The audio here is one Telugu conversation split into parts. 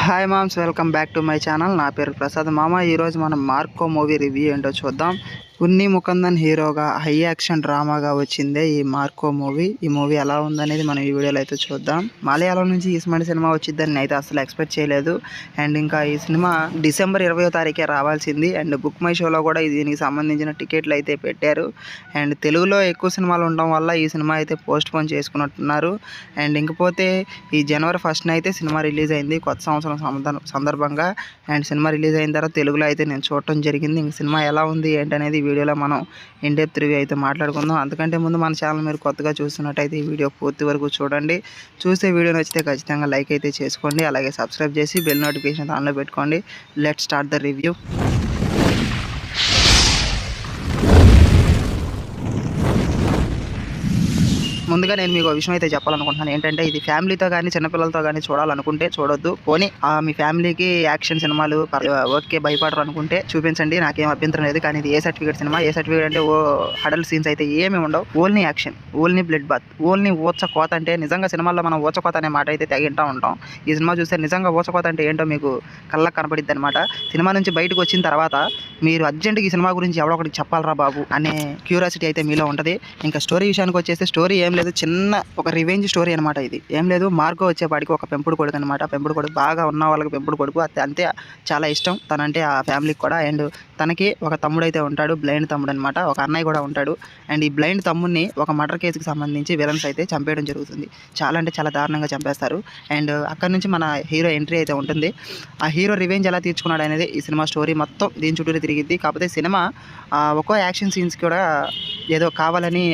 Hi moms, welcome back to my channel. నా పేరు ప్రసాద్ మామ. ఈరోజు మనం మార్కో మూవీ రివ్యూ ఏంటో చూద్దాం. ఉన్ని ముకుందన్ హీరోగా హై యాక్షన్ డ్రామాగా వచ్చిందే ఈ మార్కో మూవీ. ఈ మూవీ ఎలా ఉందనేది మనం ఈ వీడియోలో అయితే చూద్దాం. మలయాళం నుంచి ఇస్మాడి సినిమా వచ్చిందని అయితే అసలు ఎక్స్పెక్ట్ చేయలేదు. అండ్ ఇంకా ఈ సినిమా డిసెంబర్ 20వ తారీఖే రావాల్సింది. అండ్ బుక్ మై షోలో కూడా దీనికి సంబంధించిన టికెట్లు అయితే పెట్టారు. అండ్ తెలుగులో ఎక్కువ సినిమాలు ఉండడం వల్ల ఈ సినిమా అయితే పోస్ట్ పోన్ చేసుకున్నట్టున్నారు. అండ్ ఇంకపోతే ఈ జనవరి 1న అయితే సినిమా రిలీజ్ అయింది కొత్త సంవత్సరం సందర్భంగా. అండ్ సినిమా రిలీజ్ అయిన తర్వాత తెలుగులో అయితే నేను చూడటం జరిగింది. ఇంక సినిమా ఎలా ఉంది ఏంటనేది వీడియోలో మనం ఇన్ డెప్త్ రివ్యూ అయితే మాట్లాడుకుందాం. అంతకంటే ముందు మన ఛానల్ మీరు కొత్తగా చూస్తున్నట్టయితే ఈ వీడియో పూర్తి వరకు చూడండి. చూసే వీడియో నచ్చితే ఖచ్చితంగా లైక్ అయితే చేసుకోండి. అలాగే సబ్స్క్రైబ్ చేసి బెల్ నోటిఫికేషన్ ఆన్లో పెట్టుకోండి. Let's start the review. ముందుగా నేను మీకు విషయం అయితే చెప్పాలనుకుంటున్నాను. ఏంటంటే ఇది ఫ్యామిలీతో కానీ చిన్నపిల్లలతో కానీ చూడాలనుకుంటే చూడొద్దు. పోనీ మీ ఫ్యామిలీకి యాక్షన్ సినిమాలు ఓకే భయపడరు అనుకుంటే చూపించండి, నాకేం అభ్యంతరం లేదు. కానీ ఇది A certificate cinema. A certificate అంటే హడల్ సీన్స్ అయితే ఏమీ ఉండవు. Only action, only blood bath, only ఊచకోత. అంటే నిజంగా సినిమాల్లో మనం ఊచకోత అనే మాట అయితే తెగింటూ ఉంటాం. ఈ సినిమా చూస్తే నిజంగా ఊచకోత అంటే ఏంటో మీకు కళ్ళకు కనపడిద్ది అనమాట. సినిమా నుంచి బయటకు వచ్చిన తర్వాత మీరు అర్జెంట్గా ఈ సినిమా గురించి ఎవడో ఒకటి చెప్పాలరా బాబు అనే క్యూరియాసిటీ అయితే మీలో ఉంటుంది. ఇంకా స్టోరీ విషయానికి వచ్చేస్తే స్టోరీ ఏం లేదు, చిన్న ఒక రివెంజ్ స్టోరీ అనమాట. ఇది ఏం లేదు, మార్గో వచ్చేపాటికి ఒక పెంపుడు కొడుకు అనమాట. పెంపుడు కొడుకు బాగా ఉన్న వాళ్ళకి పెంపుడు కొడుకు అంతే చాలా ఇష్టం తనంటే ఆ ఫ్యామిలీకి కూడా. అండ్ తనకి ఒక తమ్ముడు అయితే ఉంటాడు, బ్లైండ్ తమ్ముడు అనమాట. ఒక అన్నయ్య కూడా ఉంటాడు. అండ్ ఈ బ్లైండ్ తమ్ముడిని ఒక మర్డర్ కేసుకి సంబంధించి విలన్స్ అయితే చంపేయడం జరుగుతుంది. చాలా అంటే చాలా దారుణంగా చంపేస్తారు. అండ్ అక్కడ నుంచి మన హీరో ఎంట్రీ అయితే ఉంటుంది. ఆ హీరో రివెంజ్ ఎలా తీర్చుకున్నాడు అనేది ఈ సినిమా స్టోరీ మొత్తం దీని చుట్టూరు తిరిగిద్ది. కాకపోతే సినిమా ఒక్కో యాక్షన్ సీన్స్ కూడా ఏదో కావాలని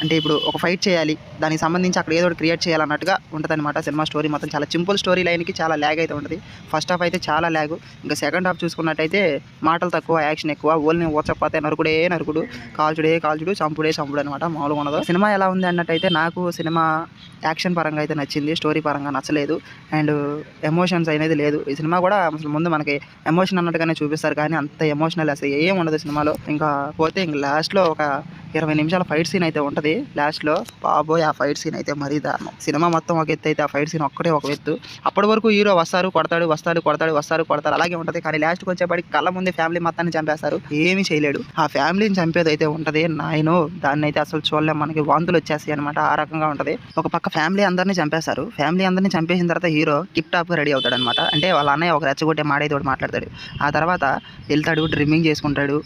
అంటే ఇప్పుడు ఒక ఫైట్ చేయాలి, దానికి సంబంధించి అక్కడ ఏదో ఒకటి క్రియేట్ చేయాలన్నట్టుగా ఉంటుంది అనమాట. సినిమా స్టోరీ మొత్తం చాలా సింపుల్ స్టోరీ లైన్కి చాలా ల్యాగ్ అయితే ఉంటుంది. ఫస్ట్ హాఫ్ అయితే చాలా ల్యాగ్. ఇంకా సెకండ్ హాఫ్ చూసుకున్నట్టయితే మాటలు తక్కువ, యాక్షన్ ఎక్కువ. ఓన్లీ ఊచకపోతే నరుకుడు, కాల్చుడు, చంపుడు అనమాట. మామూలుగా ఉండదు. సినిమా ఎలా ఉంది అన్నట్టయితే నాకు సినిమా యాక్షన్ పరంగా అయితే నచ్చింది, స్టోరీ పరంగా నచ్చలేదు. అండ్ ఎమోషన్స్ అనేది లేదు ఈ సినిమా కూడా. అసలు ముందు మనకి ఎమోషన్ అన్నట్టుగానే చూపిస్తారు, కానీ అంత ఎమోషనల్ అసలు ఏం ఉండదు సినిమాలో. ఇంకా పోతే ఇంక లాస్ట్లో ఒక 20 నిమిషాల ఫైట్ సీన్ అయితే ఉంటుంది లాస్ట్లో. బాబోయ్, ఆ ఫైట్ సీన్ అయితే మరీ దారుణం. సినిమా మొత్తం ఒక ఎత్తు అయితే ఆ ఫైట్ సీన్ ఒక్కటే ఒక ఎత్తు. అప్పటి వరకు హీరో కొడతాడు అలాగే ఉంటుంది. కానీ లాస్ట్కి వచ్చేప్పటికి కళ్ళ ముందే ఫ్యామిలీ మొత్తాన్ని చంపేస్తారు. ఏమీ చేయలేడు. ఆ ఫ్యామిలీని చంపేది అయితే ఉంటుంది. నాయనో, దాన్ని అయితే అసలు చూడలేం, మనకి వాంతులు వచ్చేస్తాయి అనమాట. ఆ రకంగా ఉంటుంది. ఒక పక్క ఫ్యామిలీ అందరినీ చంపేస్తారు. ఫ్యామిలీ అందరినీ చంపేసిన తర్వాత హీరో టిప్ టాప్గా రెడీ అవుతాడు అనమాట. అంటే వాళ్ళ అన్నయ్య ఒక రెచ్చగొట్టే మాడైతే మాట్లాడతాడు. ఆ తర్వాత వెళ్తాడు, డ్రిమ్మింగ్ చేసుకుంటాడు,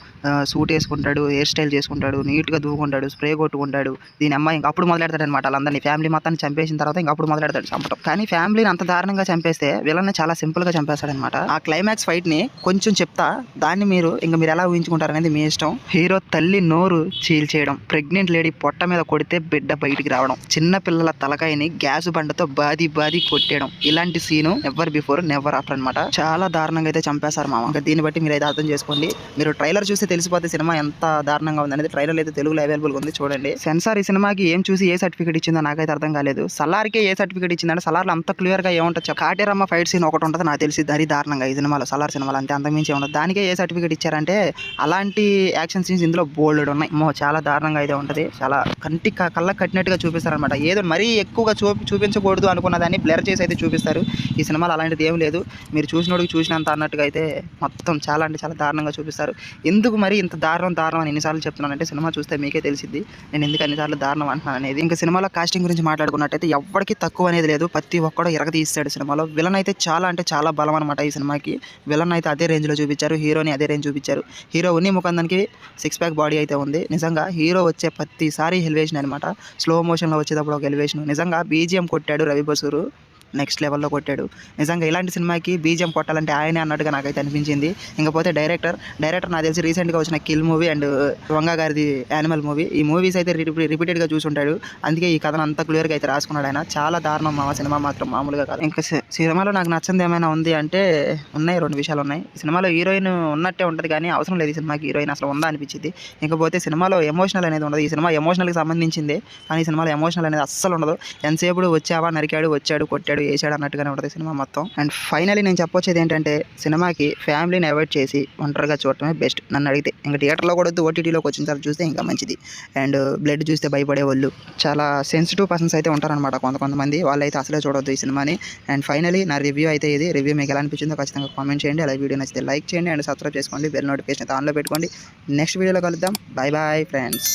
సూట్ వేసుకుంటాడు, హెయిర్ స్టైల్ చేసుకుంటాడు, నీట్గా దూకుంటాడు, స్ప్రే కొట్టుకుంటాడు. దీని అమ్మాయి ఇంకా అప్పుడు మొదలెడతాడు అనమాట. వాళ్ళందరినీ ఫ్యామిలీ మొత్తాన్ని చంపేసిన తర్వాత ఇంకా అప్పుడు మొదలెడతాడు చంపడం. కానీ ఫ్యామిలీని అంత దారుణంగా చంపేస్తే విలన్ని చాలా సింపుల్గా చంపేస్తాడు అనమాట. ఆ క్లైమాక్స్ ఫైట్ని కొంచెం చెప్తా, దాన్ని మీరు ఎలా ఊహించుకుంటారు అనేది మీ ఇష్టం. హీరో తల్లి నోరు చీల్చేయడం, ప్రెగ్నెంట్ లేడీ పొట్ట మీద కొడితే బిడ్డ బయటికి రావడం, చిన్న పిల్లల తలకాయని గ్యాస్ బండతో బాది కొట్టేయడం, ఇలాంటి scene never before never after అనమాట. చాలా దారుణంగా అయితే చంపేస్తారు మామ. ఇంకా దీన్ని బట్టి మీరు అయితే అర్థం చేసుకోండి. మీరు ట్రైలర్ చూస్తే తెలిసిపోతే సినిమా ఎంత దారుణంగా ఉంది అనేది. ట్రైలర్ అయితే తెలుగులో అవైలబుల్ ఉంది, చూడండి. సెన్సార్ ఈ సినిమాకి ఏం చూసి ఏ సర్టిఫికేట్ ఇచ్చిందో నాకైతే అర్థం కాలేదు. సలార్కే ఏ సర్టిఫికేట్ ఇచ్చిందంటే సలార్లో అంత క్లియర్గా ఏముంటుంది, కాటేరమ్మ ఫైట్ సీన్ ఒకటి ఉంటుంది నాకు తెలిసి, దారి దారుణంగా ఈ సినిమాలో, సలార్ సినిమాలో అంతే, అంతకుమించి ఉండదు. దానికే ఏ సర్టిఫికేట్ ఇచ్చారంటే అలాంటి యాక్షన్ సీన్స్ ఇందులో బోల్డ్ ఉన్నాయి. చాలా దారుణంగా అయితే ఉంటుంది. చాలా కళ్ళకు కట్టినట్టుగా చూపిస్తారనమాట. ఏదో మరీ ఎక్కువగా చూపించకూడదు అనుకున్న దాన్ని బ్లర్ చేసి అయితే చూపిస్తారు. ఈ సినిమాలో అలాంటిది ఏం లేదు. మీరు చూసినోడికి చూసినంత అన్నట్టుగా అయితే మొత్తం చాలా అంటే చాలా దారుణంగా చూపిస్తారు. ఎందుకు మరి ఇంత దారుణం అని ఎన్నిసార్లు చెప్తున్నానంటే సినిమా చూస్తే మీకే తెలిసిద్ది నేను ఎందుకు అన్నిసార్లు దారుణం అంటున్నాను అనేది. ఇంకా సినిమాలో కాస్టింగ్ గురించి మాట్లాడుకున్నట్టయితే ఎవరికి తక్కువ అనేది లేదు. ప్రతి ఒక్కడో ఎరగదీస్తాడు సినిమాలో. విలన్ అయితే చాలా అంటే చాలా బలం అనమాట ఈ సినిమాకి. విలన్ అయితే అదే రేంజ్లో చూపించారు, హీరోని అదే రేంజ్ చూపించారు. హీరో ఉన్ని ముకుందన్కి 6 ప్యాక్ బాడీ అయితే ఉంది. నిజంగా హీరో వచ్చే ప్రతిసారి ఎలివేషన్ అనమాట. స్లో మోషన్లో వచ్చేటప్పుడు ఒక ఎలివేషన్. నిజంగా బీజిఎం కొట్టాడు రవి బసూరు, నెక్స్ట్ లెవెల్లో కొట్టాడు. నిజంగా ఇలాంటి సినిమాకి బీజిఎం కొట్టాలంటే ఆయనే అన్నట్టుగా నాకైతే అనిపించింది. ఇంకపోతే డైరెక్టర్ నాకు తెలిసి రీసెంట్గా వచ్చిన కిల్ మూవీ అండ్ వంగ గారిది యానిమల్ మూవీ, ఈ మూవీస్ అయితే రిపీటెడ్గా చూసుంటాడు. అందుకే ఈ కథను అంత క్లియర్గా అయితే రాసుకున్నాడు ఆయన. చాలా దారుణం మా సినిమా మాత్రం మామూలుగా కాదు. ఇంకా సినిమాలో నాకు నచ్చింది ఏమైనా ఉంది అంటే ఉన్నాయి, 2 విషయాలు ఉన్నాయి. సినిమాలో హీరోయిన్ ఉన్నట్టే ఉంటుంది, కానీ అవసరం లేదు ఈ సినిమాకి హీరోయిన్ అసలు ఉందా అనిపించింది. ఇంకపోతే సినిమాలో ఎమోషనల్ అనేది ఉండదు. ఈ సినిమా ఎమోషనల్కి సంబంధించిందే, కానీ ఈ సినిమాలో ఎమోషనల్ అనేది అస్సలు ఉండదు. ఎంతసేపు వచ్చావా, నరికాడు, వచ్చాడు, కొట్టాడు, వేసాడు అన్నట్టుగానే ఉంటుంది సినిమా మొత్తం. అండ్ ఫైనలీ నేను చెప్పొచ్చేది ఏంటంటే సినిమాకి ఫ్యామిలీని అవాయిడ్ చేసి ఒంటరిగా చూడటమే బెస్ట్ నన్ను అడిగితే. ఇంకా థియేటర్లో కూడా వద్దు, ఓటీటీలోకి వచ్చిన తర్వాత చూస్తే ఇంకా మంచిది. అండ్ బ్లడ్ చూస్తే భయపడే వాళ్ళు చాలా సెన్సిటివ్ పర్సన్స్ అయితే ఉంటారనమాట కొంతమంది, వాళ్ళైతే అసలే చూడొద్దు ఈ సినిమాని. అండ్ ఫైనలీ నా రివ్యూ అయితే ఇది. రివ్యూ మీకు ఎలా అనిపించిందో ఖచ్చితంగా కామెంట్ చేయండి. అలాగే వీడియో నచ్చితే లైక్ చేయండి అండ్ సబ్స్క్రైబ్ చేసుకోండి. బెల్ నోటిఫికేషన్ అయితే ఆన్లో పెట్టుకోండి. నెక్స్ట్ వీడియోలో కలుద్దాం. Bye bye friends.